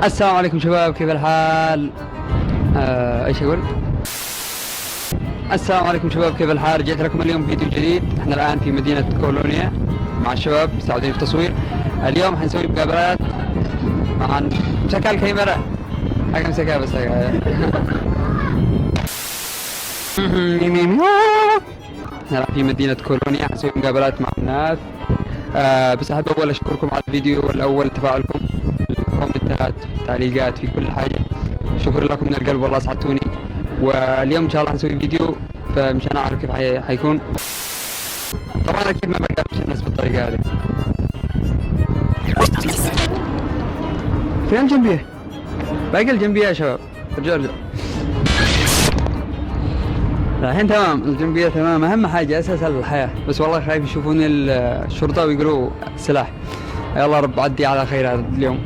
السلام عليكم شباب، كيف الحال؟ ايش اقول؟ السلام عليكم شباب، كيف الحال؟ رجعت لكم اليوم فيديو جديد. احنا الان في مدينة كولونيا مع الشباب مساعدين في التصوير. اليوم حنسوي مقابلات مع مسكها الكاميرا. حاجة مسكها بس احنا في مدينة كولونيا حنسوي مقابلات مع الناس. بس احب اول اشكركم على الفيديو الاول، تفاعلكم، الكومنتات، التعليقات، في كل حاجة. شكرا لكم من القلب، والله اسعدتوني. واليوم ان شاء الله حنسوي فيديو، فمشان اعرف كيف حيكون. طبعا اكيد ما بقابلش الناس بالطريقة هذه. فين الجنبية؟ باقي الجنبية يا شباب. ارجع الحين تمام، الجنبية تمام. اهم حاجة اساس الحياة. بس والله خايف يشوفوني الشرطة ويقولوا سلاح. يلا رب عدي على خير هذا اليوم.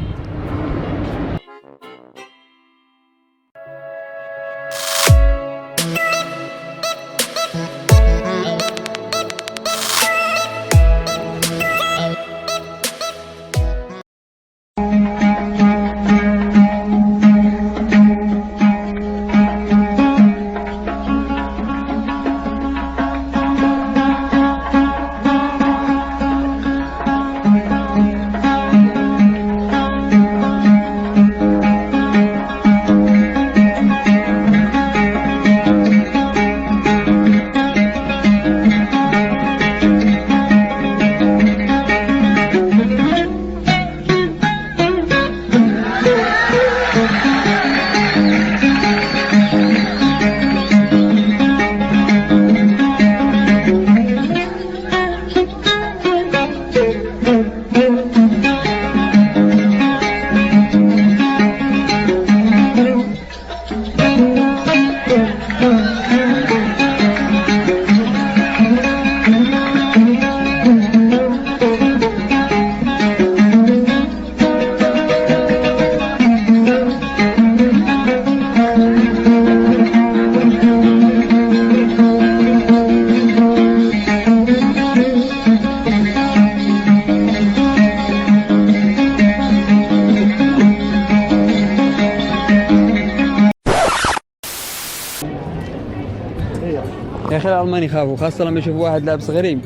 يا اخي الالمان يخافوا، خاصة لما يشوفوا واحد لابس غريب،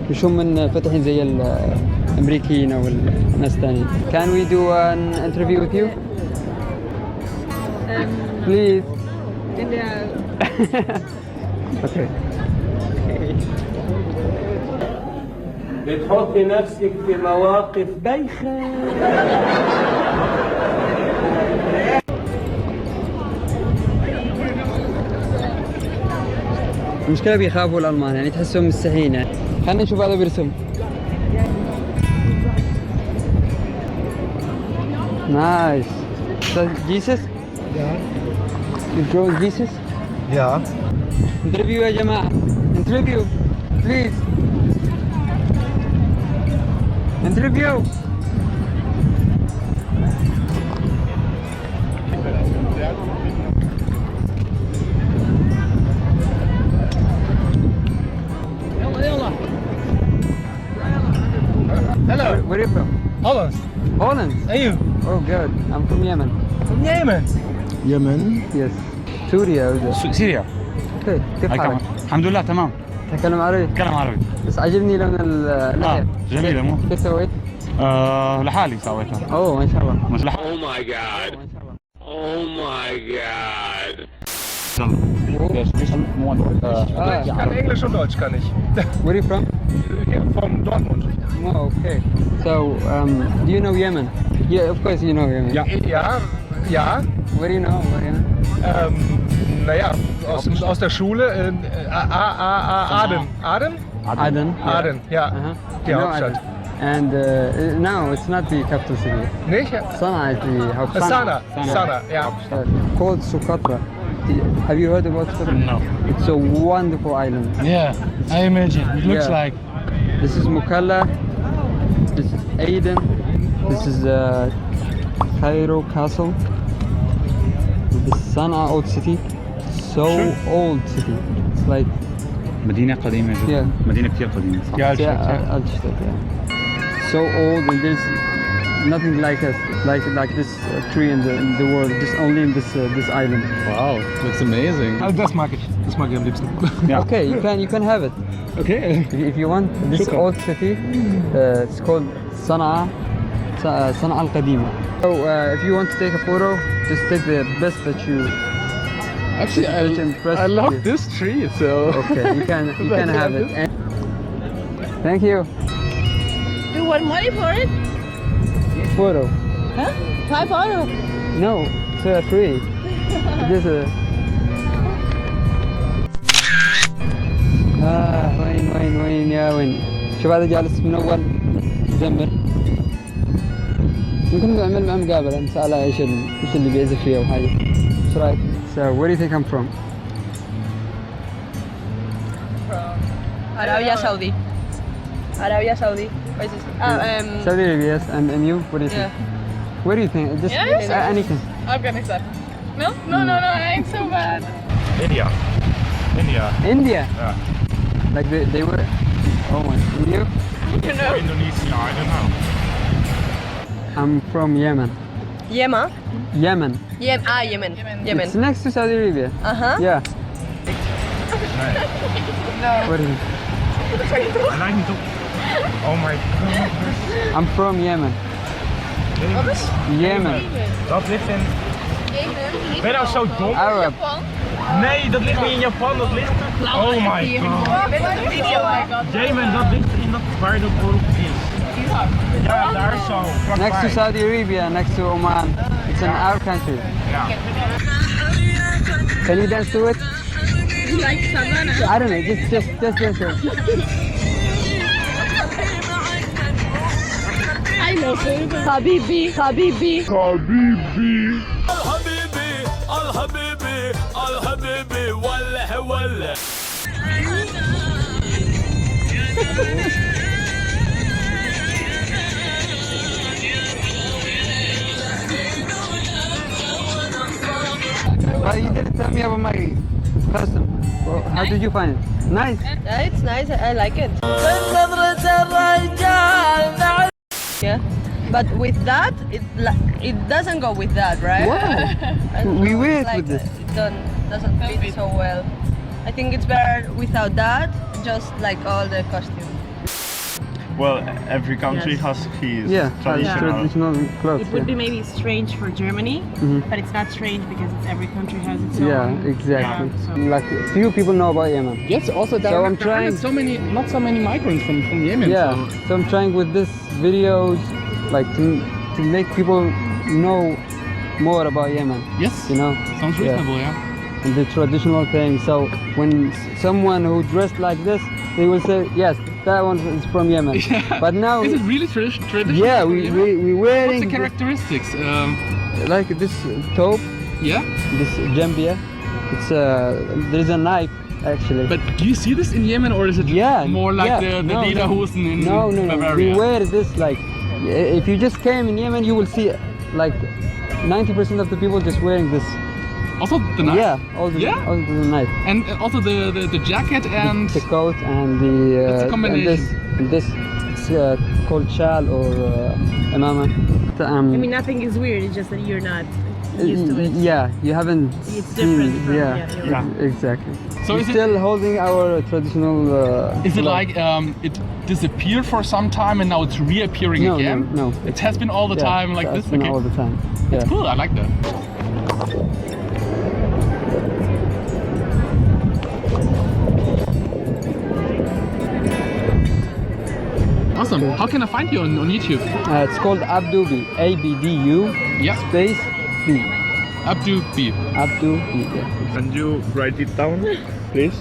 يشوفون من فتحين زي الامريكيين او الناس الثانيين. Can we do an interview with you? Please. Okay. بتحطي نفسك في مواقف بايخة. المشكلة بيخافوا الألمان، يعني تحسهم مستحيين. يعني خلينا نشوف هذا بيرسم. نايس. جيسس؟ You drawing Jesus? Yeah. انترفيو يا جماعة. انترفيو. بليز. انترفيو. Hello. Where are you from? Holland. Holland. Are you? Oh good. I'm from Yemen. From Yemen. Yemen. Yes. سوريا ولا سوريا. كيف حالك؟ الحمد لله تمام. تتكلم عربي؟ اتكلم عربي. بس عجبني لون اللحية. جميلة مو؟ كيف سويت؟ لحالي سويتها. اوه ما شاء الله. مش Oh my god. Oh my god. Ich kann Englisch und Deutsch, kann ich. Where are you from? From Dortmund. Oh, okay. So, do you know Yemen? Yeah, of course you know Yemen. Ja. Ja. Where do you know Yemen? Naja, aus der Schule. Aden. Aden? Aden. Aden, ja. Uh-huh. Die I know Hauptstadt. Aden. And no, it's not the capital city. Nicht? Sana'a is the Hauptstadt. Sana, ja. Called Socotra. Have you heard about Socotra? No. It's a wonderful island. Yeah, I imagine. It looks Yeah. like. This is Mukalla. This is Aden. This is Cairo Castle. This is Sana'a old city. So old city. It's like مدينة قديمة جدا. Yeah. مدينة كثير قديمة صح. Ja, sehr Altstadt, ja. Altstadt, yeah. so old, and there's nothing like us, like this tree in the world, just only in this island. Wow, looks amazing. Das mag ich. Das mag ich am liebsten. Yeah. Okay, you can have it Okay. if you want. This Shukran. old city, it's called Sana'a al-Qadima. So if you want to take a photo, just take the best that you. Actually, Which impressed I love you? this tree, so. Okay, you can have it. And thank you. Do you want money for it? Photo. Huh? Try photo. No, it's free. Just a. وين يا وين. شوف هذا جالس من اول زمر. ممكن نعمل معه مقابلة نسأله ايش اللي بيعزف فيه او حاجة. ايش رايك؟ So where do you think I'm from? Arabia Saudi. Arabia Saudi. What is this? Saudi Arabia, yes. And you? What do you think? Where do you think? Just anything. Afghanistan. No, I'm so bad. India. India. Yeah. Like they were. Oh my. And you? You know. Indonesia, I don't know. I'm from Yemen. Yemen. Yemen. Yemen. Yemen. It's next to Saudi Arabia. Uh-huh. Yeah. No. What is it? Lijkt niet op. Oh my god. I'm from Yemen. Yemen. Dat ligt in... Ben je nou zo dom? Arab. Nee, dat ligt niet in Japan, dat ligt... Oh my god. Jemen, dat ligt in dat waar dat dorp is. Ja, daar zo. Next to vlakbij. Saudi Arabia, next to Oman. It's an Arab country. Ja. Can you dance to it? Like savannah. I don't know, just dance to it. I know. Habibi. الحبيبي الحبيبي ولا Well, you did tell me about my custom. Well, how did you find it? Nice. It's nice. I like it. Yeah. But with that, it doesn't go with that, right? Wow. I We know, wear it's it with this. It doesn't fit so well. I think it's better without that, just like all the costumes. Well, every country Yes. has his Yeah, traditional clothes. It would be maybe strange for Germany, Mhm. but it's not strange because every country has its own. Yeah, exactly. Yeah, so- Like few people know about Yemen. Yes, also there So are I'm trying- not so many migrants from Yemen. Yeah, So. so I'm trying with this videos, like to make people know more about Yemen. Yes. You know, Sounds Yeah. reasonable, yeah. and the traditional thing. So when someone who dressed like this, they will say, yes, that one is from Yemen. Yeah. But now, Is it really traditional? yeah, from we Yemen? wearing What's the characteristics? like this top, Yeah, this jambia. It's there's a knife actually. but do you see this in Yemen or is it Yeah, more like yeah. the No, lederhosen in no, Bavaria? we wear this like if you just came in Yemen, you will see like 90% of the people just wearing this. Also the knife? Yeah, also Yeah? also the knife, And also the jacket and... the coat and the It's a combination. and this it's called shal or imama. I mean, nothing is weird. It's just that you're not used to it. Yeah, you haven't It's seen. different from- Yeah, yeah, you're exactly. So We're is it- still holding our traditional. Is it cloth. like it disappeared for some time and now it's reappearing No, again? no. It has been all the Yeah, time like that's this? been Okay. all the time. Yeah. Cool, I like that. Awesome. How can I find you on YouTube? It's called Abdu-B. ABDU Yeah, space B. Abdu B. Abdu-B. Yeah. Can you write it down, please?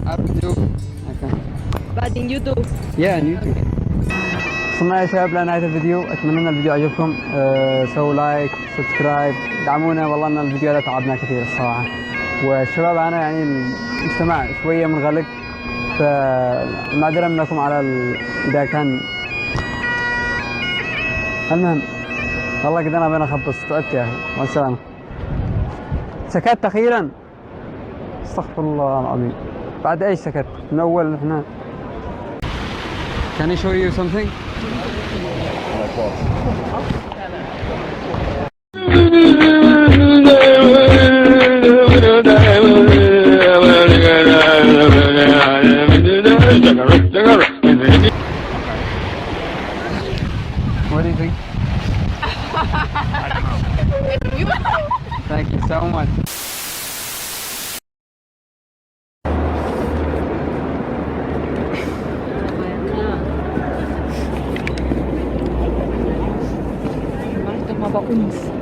Abdu. Okay. But in YouTube. Yeah, on YouTube. وصلنا يا شباب لنهاية الفيديو، اتمنى ان الفيديو عجبكم. سووا لايك، سبسكرايب، دعمونا. والله ان الفيديو هذا تعبنا كثير الصراحة، والشباب انا يعني المجتمع شوية منغلق، فالمعذرة منكم على اذا كان. المهم والله كده انا بين اخبص. تعبت يا اخي. مع السلامة. سكت اخيرا. استغفر الله العظيم. بعد ايش سكت؟ من اول احنا Can I show you something? Like what? What do you think? Thank you so much. Mabakunis.